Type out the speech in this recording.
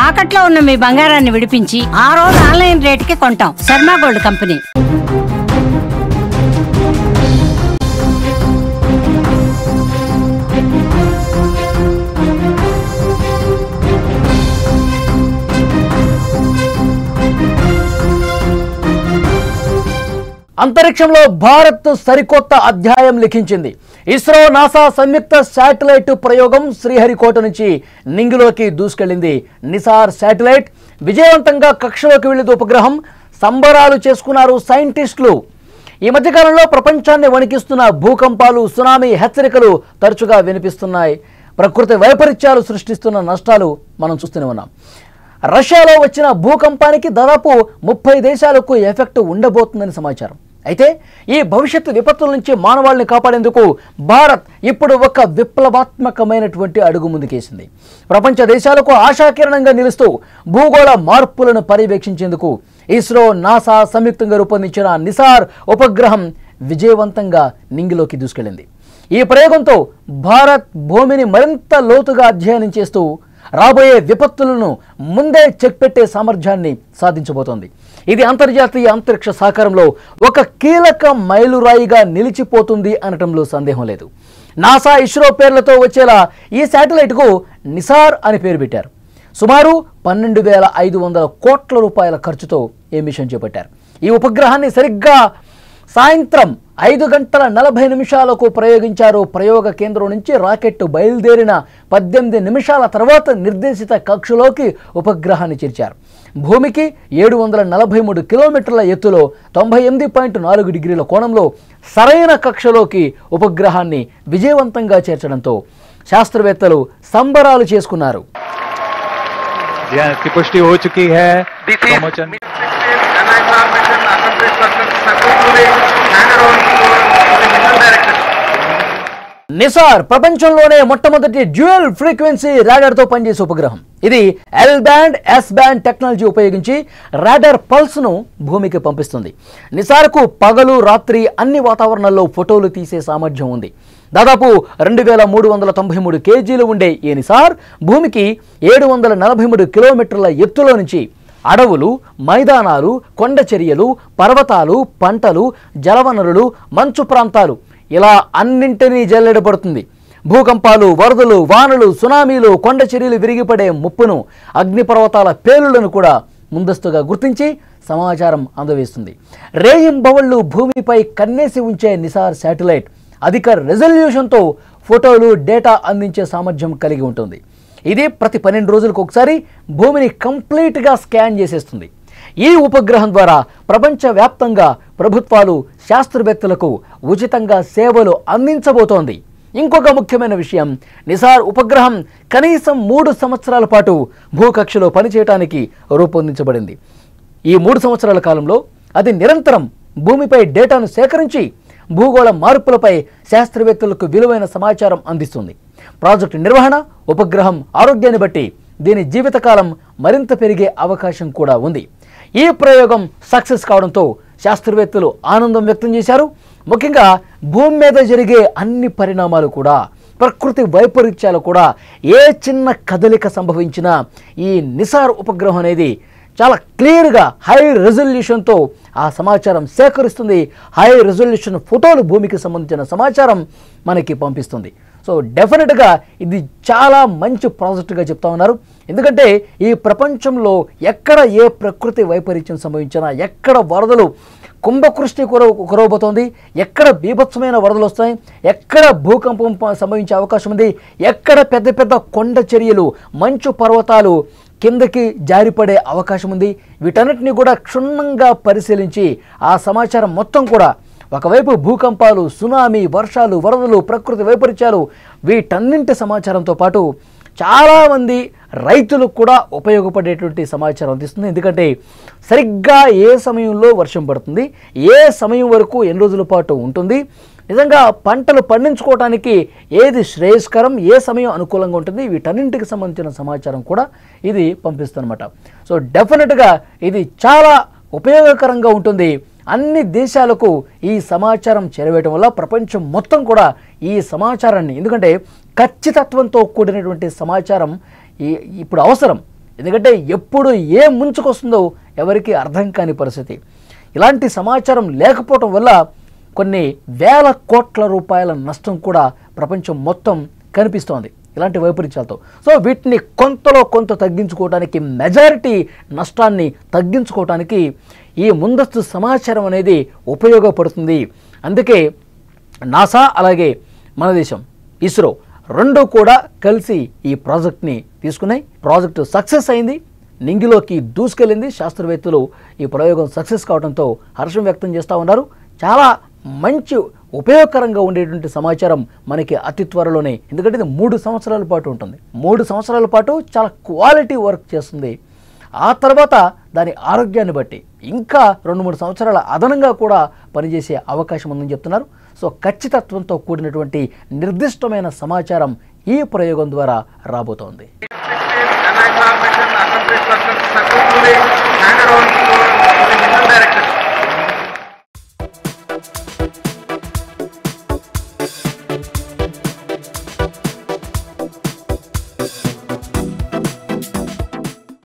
తాకట్లో ఉన్న మీ బంగారాన్ని విడిపించి ఆ రోజు ఆన్లైన్ రేటుకి కొంటాం. Sharma gold company. అంతరిక్షంలో భారత్ సరికొత్త అధ్యాయం లిఖించింది. ఇస్రో నాసా సంయుక్త శాటిలైట్ ప్రయోగం శ్రీహరికోట నుంచి నింగిలోకి దూసుకెళ్లింది. నిసార్ శాటిలైట్ విజయవంతంగా కక్షలోకి వెళ్లింది. ఉపగ్రహం సంబరాలు చేసుకున్నారు సైంటిస్టులు. ఈ మధ్యకాలంలో ప్రపంచాన్ని వణికిస్తున్న భూకంపాలు, సునామీ హెచ్చరికలు తరచుగా వినిపిస్తున్నాయి. ప్రకృతి వైపరీత్యాలు సృష్టిస్తున్న నష్టాలు మనం చూస్తూనే ఉన్నాం. రష్యాలో వచ్చిన భూకంపానికి దాదాపు 30 దేశాలకు ఎఫెక్ట్ ఉండబోతుందని సమాచారం. అయితే ఈ భవిష్యత్తు విపత్తుల నుంచి మానవాళిని కాపాడేందుకు భారత్ ఇప్పుడు ఒక విప్లవాత్మకమైనటువంటి అడుగు ముందుకేసింది. ప్రపంచ దేశాలకు ఆశాకిరణంగా నిలుస్తూ భూగోళ మార్పులను పర్యవేక్షించేందుకు ఇస్రో, నాసా సంయుక్తంగా రూపొందించిన నిసార్ ఉపగ్రహం విజయవంతంగా నింగిలోకి దూసుకెళ్లింది. ఈ ప్రయోగంతో భారత్ భూమిని మరింత లోతుగా అధ్యయనం చేస్తూ రాబోయే విపత్తులను ముందే చెక్ పెట్టే సామర్థ్యాన్ని సాధించబోతోంది. ఇది అంతర్జాతీయ అంతరిక్ష సహకారంలో ఒక కీలక మైలురాయిగా నిలిచిపోతుంది అనటంలో సందేహం లేదు. నాసా, ఇస్రో పేర్లతో వచ్చేలా ఈ శాటిలైట్కు నిసార్ అని పేరు పెట్టారు. సుమారు 12,500 కోట్ల రూపాయల ఖర్చుతో ఈ మిషన్ చేపట్టారు. ఈ ఉపగ్రహాన్ని సరిగ్గా సాయంత్రం 5:40 ప్రయోగించారు. ప్రయోగ కేంద్రం నుంచి రాకెట్ బయలుదేరిన 18 నిమిషాల తర్వాత నిర్దేశిత కక్షలోకి ఉపగ్రహాన్ని చేర్చారు. భూమికి 743 కిలోమీటర్ల ఎత్తులో 98.4 డిగ్రీల కోణంలో సరైన కక్షలోకి ఉపగ్రహాన్ని విజయవంతంగా చేర్చడంతో శాస్త్రవేత్తలు సంబరాలు చేసుకున్నారు. నిసార్ ప్రపంచంలోనే మొట్టమొదటి డ్యూయల్ ఫ్రీక్వెన్సీ రాడార్తో పనిచేసే ఉపగ్రహం. ఇది L band, yes band technology ఉపయోగించి రాడార్ పల్స్ను భూమికి పంపిస్తుంది. నిసార్కు పగలు, రాత్రి అన్ని వాతావరణాల్లో ఫోటోలు తీసే సామర్థ్యం ఉంది. దాదాపు 2,393 కేజీలు ఉండే ఈ నిసార్ భూమికి 743 కిలోమీటర్ల ఎత్తులో నుంచి అడవులు, మైదానాలు, కొండ చర్యలు, పర్వతాలు, పంటలు, జలవనరులు, మంచు ప్రాంతాలు ఇలా అన్నింటినీ జల్లెడబడుతుంది. భూకంపాలు, వరదలు, వానలు, సునామీలు, కొండ చర్యలు విరిగిపడే ముప్పును, అగ్నిపర్వతాల పేలులను కూడా ముందస్తుగా గుర్తించి సమాచారం అందవేస్తుంది. రేయింబవళ్లు భూమిపై కన్నేసి ఉంచే నిసార్ శాటిలైట్ అధిక రెజల్యూషన్తో ఫోటోలు, డేటా అందించే సామర్థ్యం కలిగి ఉంటుంది. ఇది ప్రతి 12 రోజులకు ఒకసారి భూమిని కంప్లీట్గా స్కాన్ చేసేస్తుంది. ఈ ఉపగ్రహం ద్వారా ప్రపంచవ్యాప్తంగా ప్రభుత్వాలు, శాస్త్రవేత్తలకు ఉచితంగా సేవలు అందించబోతోంది. ఇంకొక ముఖ్యమైన విషయం, నిసార్ ఉపగ్రహం కనీసం 3 సంవత్సరాల పాటు భూకక్షలో పనిచేయడానికి రూపొందించబడింది. ఈ 3 సంవత్సరాల కాలంలో అది నిరంతరం భూమిపై డేటాను సేకరించి భూగోళ మార్పులపై శాస్త్రవేత్తలకు విలువైన సమాచారం అందిస్తుంది. ప్రాజెక్టు నిర్వహణ, ఉపగ్రహం ఆరోగ్యాన్ని బట్టి దీని జీవితకాలం మరింత పెరిగే అవకాశం కూడా ఉంది. ఈ ప్రయోగం సక్సెస్ కావడంతో శాస్త్రవేత్తలు ఆనందం వ్యక్తం చేశారు. ముఖ్యంగా భూమి మీద జరిగే అన్ని పరిణామాలు కూడా, ప్రకృతి వైపరీత్యాలు కూడా, ఏ చిన్న కదలిక సంభవించినా ఈ నిసార్ ఉపగ్రహం అనేది చాలా క్లియర్గా హై రెజల్యూషన్తో ఆ సమాచారం సేకరిస్తుంది. హై రెజల్యూషన్ ఫోటోలు, భూమికి సంబంధించిన సమాచారం మనకి పంపిస్తుంది. సో డెఫినెట్గా ఇది చాలా మంచి ప్రాజెక్టుగా చెప్తా ఉన్నారు. ఎందుకంటే ఈ ప్రపంచంలో ఎక్కడ ఏ ప్రకృతి వైపరీత్యం సంభవించినా, ఎక్కడ వరదలు కుంభవృష్టి కురవబోతోంది, ఎక్కడ బీభత్సమైన వరదలు వస్తాయి, ఎక్కడ భూకంపం సంభవించే అవకాశం ఉంది, ఎక్కడ పెద్ద పెద్ద కొండ చర్యలు, మంచు పర్వతాలు కిందకి జారిపడే అవకాశం ఉంది, వీటన్నిటిని కూడా క్షుణ్ణంగా పరిశీలించి ఆ సమాచారం మొత్తం కూడా ఒకవైపు భూకంపాలు, సునామీ, వర్షాలు, వరదలు, ప్రకృతి వైపరీత్యాలు వీటన్నింటి సమాచారంతో పాటు చాలామంది రైతులకు కూడా ఉపయోగపడేటువంటి సమాచారం అందిస్తుంది. ఎందుకంటే సరిగ్గా ఏ సమయంలో వర్షం పడుతుంది, ఏ సమయం వరకు ఎన్ని రోజుల పాటు ఉంటుంది, నిజంగా పంటలు పండించుకోవడానికి ఏది శ్రేయస్కరం, ఏ సమయం అనుకూలంగా ఉంటుంది, వీటన్నింటికి సంబంధించిన సమాచారం కూడా ఇది పంపిస్తుందన్నమాట. సో డెఫినెట్గా ఇది చాలా ఉపయోగకరంగా ఉంటుంది. అన్ని దేశాలకు ఈ సమాచారం చేరవేయడం వల్ల ప్రపంచం మొత్తం కూడా ఈ సమాచారాన్ని, ఎందుకంటే ఖచ్చితత్వంతో కూడినటువంటి సమాచారం ఇప్పుడు అవసరం. ఎందుకంటే ఎప్పుడు ఏ ముంచుకొస్తుందో ఎవరికి అర్థం కాని పరిస్థితి. ఇలాంటి సమాచారం లేకపోవటం వల్ల కొన్ని వేల కోట్ల రూపాయల నష్టం కూడా ప్రపంచం మొత్తం కనిపిస్తోంది ఇలాంటి వైపరీత్యాలతో. సో వీటిని కొంతలో కొంత తగ్గించుకోవడానికి, మెజారిటీ నష్టాన్ని తగ్గించుకోవడానికి ఈ ముందస్తు సమాచారం అనేది ఉపయోగపడుతుంది. అందుకే నాసా అలాగే మన దేశం ఇస్రో రెండు కూడా కలిసి ఈ ప్రాజెక్ట్ని తీసుకున్నాయి. ప్రాజెక్టు సక్సెస్ అయింది, నింగిలోకి దూసుకెళ్ళింది. శాస్త్రవేత్తలు ఈ ప్రయోగం సక్సెస్ కావడంతో హర్షం వ్యక్తం చేస్తూ ఉన్నారు. చాలా మంచి ఉపయోగకరంగా ఉండేటువంటి సమాచారం మనకి అతి త్వరలోనే, ఎందుకంటే ఇది 3 సంవత్సరాల పాటు ఉంటుంది. 3 సంవత్సరాల పాటు చాలా క్వాలిటీ వర్క్ చేస్తుంది. ఆ తర్వాత దాని ఆరోగ్యాన్ని బట్టి ఇంకా 2-3 సంవత్సరాల అదనంగా కూడా పనిచేసే అవకాశం ఉందని చెప్తున్నారు. సో ఖచ్చితత్వంతో కూడినటువంటి నిర్దిష్టమైన సమాచారం ఈ ప్రయోగం ద్వారా రాబోతోంది.